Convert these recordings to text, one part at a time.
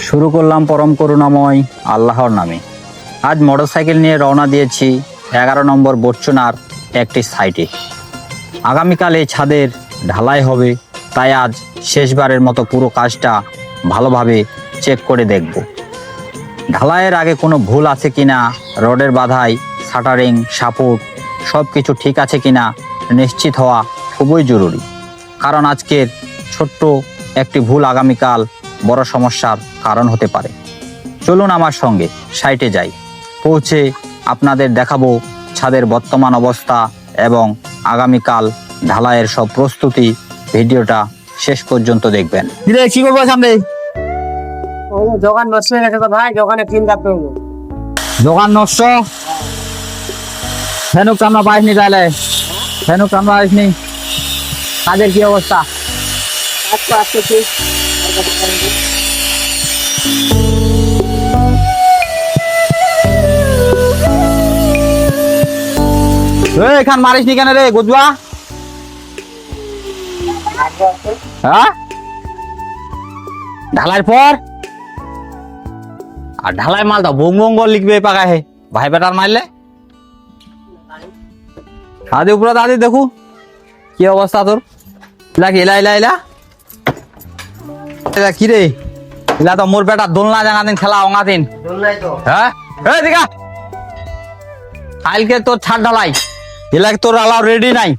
শুরু করলাম পরম করুণাময় আল্লাহর নামে। আজ মোটরসাইকেল নিয়ে রওনা দিয়েছি 11 নম্বর বর্চনার একটি সাইটে। আগামীকাল এই ছাদের ঢালাই হবে, তাই আজ শেষবারের মতো পুরো কাজটা ভালোভাবে চেক করে দেখব। ঢালাইয়ের আগে কোনো ভুল আছে কিনা, রডের বাধাই, শাটারিং, সাপোর্ট সব কিছু ঠিক আছে কিনা নিশ্চিত হওয়া খুবই জরুরি। কারণ আজকের ছোট্ট একটি ভুল আগামীকাল বড় সমস্যার কারণ হতে পারে। চলুন আমার সঙ্গে সাইটে যাই, পৌঁছে আপনাদের দেখাবো ছাদের বর্তমান অবস্থা এবং আগামীকাল ঢালাইয়ের সব প্রস্তুতি। ভিডিওটা শেষ পর্যন্ত দেখবেন। কি করবো সামনে? দোকান নষ্ট হয়ে গেছে তো ভাই, দোকানে ক্লিন করতে হবে। দোকান নষ্ট? ফেনুক আমরা পাইনি, তাহলে ফেনুক আমরা পাইনি। কাজের কি অবস্থা? আচ্ছা আচ্ছা ঠিক। এখান মারিস নি কেন রে গুজবা? হ্যাঁ, ঢালাইয়ের পর আর ঢালাই মালটা বং বং করে লিখবে পাকা হে ভাই বেটার মারলে। আদি উপরে দাদি দেখু কি অবস্থা তোর। ইলা কি ইলা ইলা ইলা ইলা কি রে? ইলা তো মোর বেটা দোলনা জানা দিন খেলা অঙা দিন। দোলনাই তো। হ্যাঁ এই দেখা কালকে তোর ছাদ ঢালাই, ইলা তোর আলাও রেডি নাই,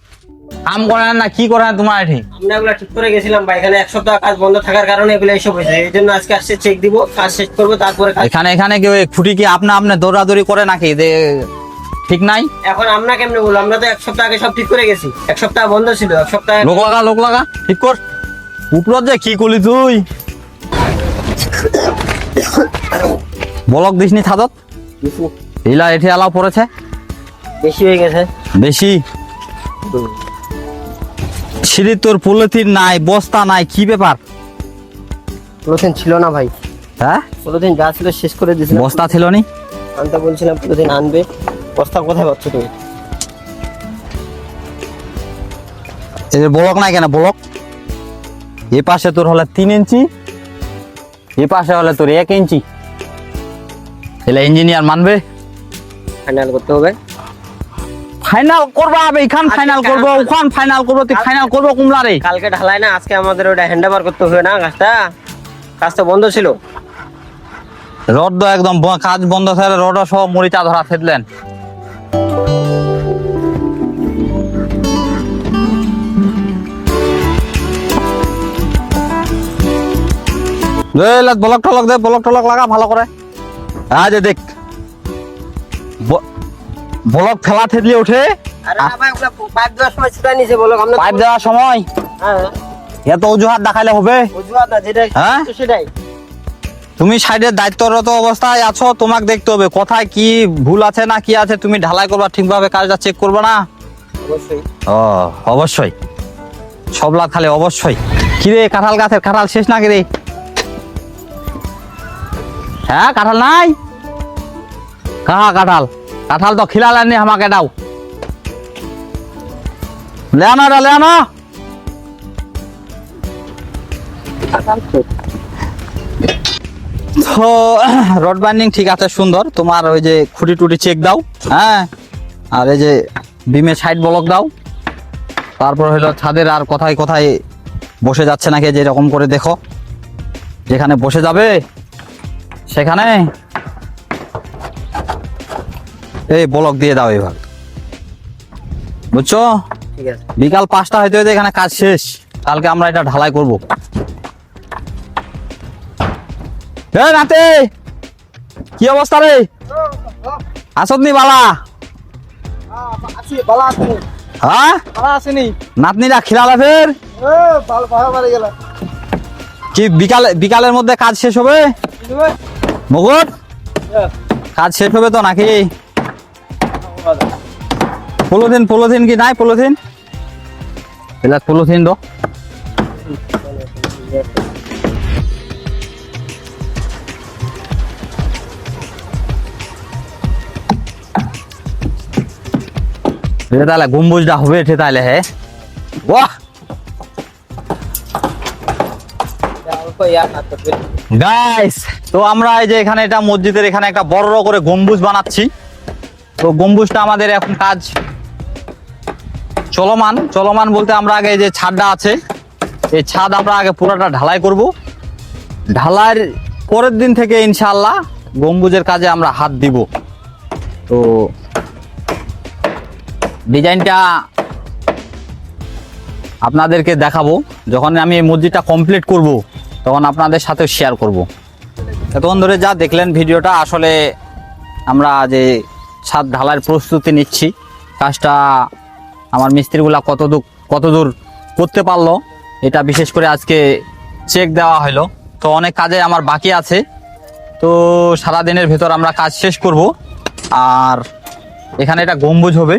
কাম করে না কি করে তোমার এটি? আমরা এগুলা ঠিক করে গেছিলাম ভাই, এখানে এক সপ্তাহ কাজ বন্ধ থাকার কারণে এগুলো এইসব হয়েছে। এই জন্য আজকে আসছে চেক দিব, কাজ শেষ করবো তারপরে কাজ। এখানে এখানে কি ওই খুঁটি কি আপনা আপনি দৌড়াদৌড়ি করে নাকি যে ঠিক নাই? এখন আমরা কেমনে বলবো? আমরা তো এক সপ্তাহ আগে সব ঠিক করে গেছি, এক সপ্তাহ বন্ধ ছিল, এক সপ্তাহ। লোক লাগা ঠিক কর। উপর যে কি করলি তুই? বলক দিসনি ছাদত? ইলা এটি আলাও পড়েছে বেশি হয়ে গেছে। বেশি। সিঁড়ি তোর পলিথিন নাই, বস্তা নাই, কি ব্যাপার? পলিথিন ছিল না ভাই। হ্যাঁ, পলিথিন যা ছিল শেষ করে দিয়েছিলাম। বস্তা ছিল নি? আনতে বলছিলাম, পলিথিন আনবে। বস্তা কোথায় পাচ্ছ তুমি? এই যে বলক নাই কেন? বলক এ পাশে তোর হলে 3 ইঞ্চি, এ পাশে হলে তোর 1 ইঞ্চি। এলা ইঞ্জিনিয়ার মানবে? ফাইনাল করতে হবে। ফাইনাল করবা হবে, এখান ফাইনাল করবো, ওখান ফাইনাল করবো, তুই ফাইনাল করবো কুমলা রে? কালকে ঢালাই না, আজকে আমাদের ওটা হ্যান্ড ওভার করতে হবে না। কাজটা বন্ধ ছিল। রড একদম কাজ বন্ধ ছিল, রড সব মরিচা ধরা ফেললেন। বলক টলক দে, বলক টলক লাগা ভালো করে। হ্যাঁ যে দেখ বলক ফেলা থেদলি ওঠে। আরে না ভাই, ওগুলা পাইপ দেওয়ার সময় সেটা নিচে বলো। আমরা পাইপ দেওয়ার সময় হ্যাঁ এত অজুহাত দেখাইলে হবে? বুঝবা না, যেটা হ্যাঁ? তো সেটাই। তুমি সাইডের দায়িত্বরত অবস্থায় আছো, তোমাকে দেখতে হবে কোথায় কি ভুল আছে না কি আছে। তুমি ঢালাই করবা ঠিকভাবে, কাজটা চেক করবে না? অবশ্যই। ও অবশ্যই, সবলা খালি অবশ্যই। কিরে কাঁঠাল গাছের কাঁঠাল শেষ না কিরে? হ্যাঁ কাঁঠাল নাই? কাহা কাঁঠাল? কাঁঠাল তো খিলালেননি, আমাকে দাও। লে আনো রে, লে আনো। তো রড বাইন্ডিং ঠিক আছে, সুন্দর। তোমার ওই যে খুঁটি টুটি চেক দাও, হ্যাঁ। আর এই যে বিমের সাইড ব্লক দাও। তারপর হলো ছাদের আর কোথায় কোথায় বসে যাচ্ছে নাকি, যে এরকম করে দেখো। যেখানে বসে যাবে সেখানে এই ব্লক দিয়ে দাও এভাবে, বুঝছো? ঠিক আছে। বিকাল 5টা হইতে হইতে এখানে কাজ শেষ। কালকে আমরা এটা ঢালাই করব। এ নাতে কি অবস্থা রে? আসত নি বালা? আছি বালা আছে। হ্যাঁ বালা আসেনি। নাতনিরা খিলালে ফের ভালো ভালো মারা গেল। কি বিকালের মধ্যে কাজ শেষ হবে? মগর কাজ শেষ হবে তো নাকি? পলিথিন কি নাই? পলিথিন এলা পলিথিন দো। তাহলে গম্বুজটা হবে এঠে তাহলে। হ্যাঁ বাহ, অল্প গাইস, তো আমরা এই যে এখানে এটা মসজিদের এখানে একটা বড় করে গম্বুজ বানাচ্ছি। তো গম্বুজটা আমাদের এখন কাজ চলমান বলতে আমরা আগে এই যে ছাদটা আছে, এই ছাদ আমরা আগে পুরোটা ঢালাই করব। ঢালাইয়ের পরের দিন থেকে ইনশাআল্লাহ গম্বুজের কাজে আমরা হাত দিব। তো ডিজাইনটা আপনাদেরকে দেখাবো, যখন আমি এই মসজিদটা কমপ্লিট করব তখন আপনাদের সাথে শেয়ার করব। এতক্ষণ ধরে যা দেখলেন ভিডিওটা, আসলে আমরা যে ছাদ ঢালাইয়ের প্রস্তুতি নিচ্ছি, কাজটা আমার মিস্ত্রিগুলা কতদূর করতে পারলো এটা বিশেষ করে আজকে চেক দেওয়া হলো। তো অনেক কাজে আমার বাকি আছে, তো সারাদিনের ভেতর আমরা কাজ শেষ করব। আর এখানে এটা গম্বুজ হবে,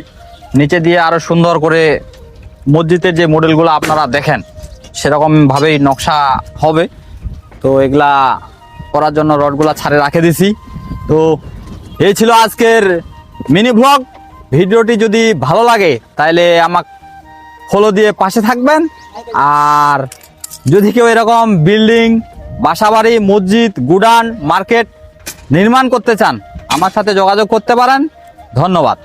নিচে দিয়ে আরো সুন্দর করে মসজিদের যে মডেলগুলো আপনারা দেখেন সেরকমভাবেই নকশা হবে। তো এগুলা করার জন্য রডগুলা ছাড়ে রাখে দিছি। তো এই ছিল আজকের মিনি ব্লগ। ভিডিওটি যদি ভালো লাগে তাহলে আমাকে ফলো দিয়ে পাশে থাকবেন। আর যদি কেউ এরকম বিল্ডিং, বাসাবাড়ি, মসজিদ, গুডাউন, মার্কেট নির্মাণ করতে চান আমার সাথে যোগাযোগ করতে পারেন। ধন্যবাদ।